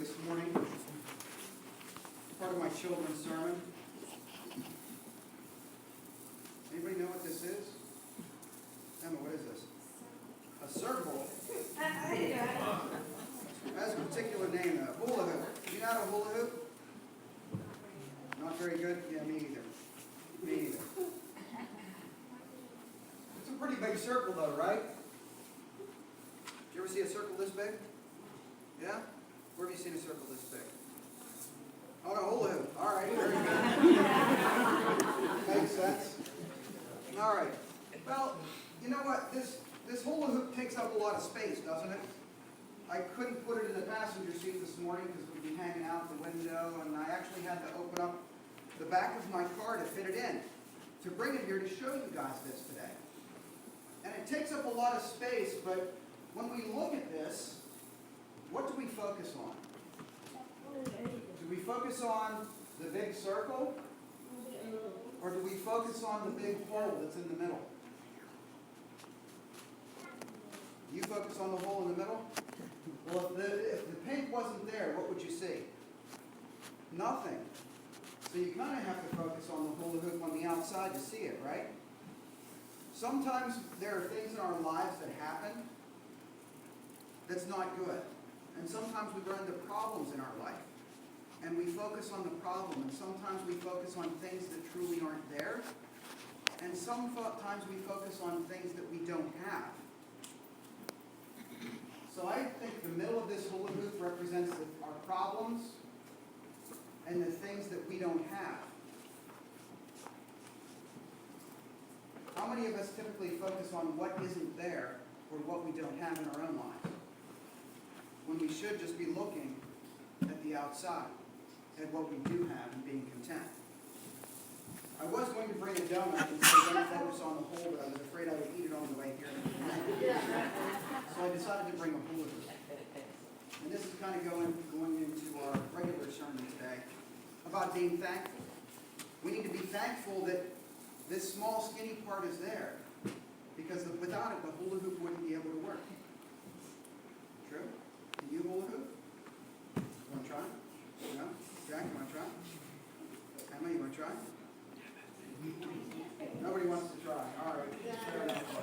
this morning, part of my children's sermon. Anybody know what this is? Emma, what is this? A circle. It has a particular name, a hula hoop. Do you know how to hula hoop? Not very good? Yeah, me either. Me either. It's a pretty big circle though, right? Did you ever see a circle this big? Yeah? Where have you seen a circle this big? Oh, no, hula hoop. All right, very good. Makes sense. All right. Well, you know what? This hula hoop takes up a lot of space, doesn't it? I couldn't put it in the passenger seat this morning because we'd be hanging out the window, and I actually had to open up the back of my car to fit it in, to bring it here to show you guys this today. And it takes up a lot of space, but when we look at this, what do we focus on? Do we focus on the big circle? Or do we focus on the big hole that's in the middle? You focus on the hole in the middle? Well, if the pink wasn't there, what would you see? Nothing. So you kind of have to focus on the hula hoop on the outside to see it, right? Sometimes there are things in our lives that happen that's not good. And sometimes we run into problems in our life. And we focus on the problem. And sometimes we focus on things that truly aren't there. And sometimes we focus on things that we don't have. So I think the middle of this hula hoop represents our problems and the things that we don't have. How many of us typically focus on what isn't there or what we don't have in our own lives, when we should just be looking at the outside, at what we do have and being content? I was going to bring a donut and say don't focus on the hole, but I was afraid I would eat it on the way here. So I decided to bring a hula hoop. And this is kind of going into our regular sermon today about being thankful. We need to be thankful that this small skinny part is there, because without it the hula hoop wouldn't be able to work. True? Can you hula hoop? You want to try? No? Jack, you want to try? Emma, you want to try? Nobody wants to try. All right. Fair enough.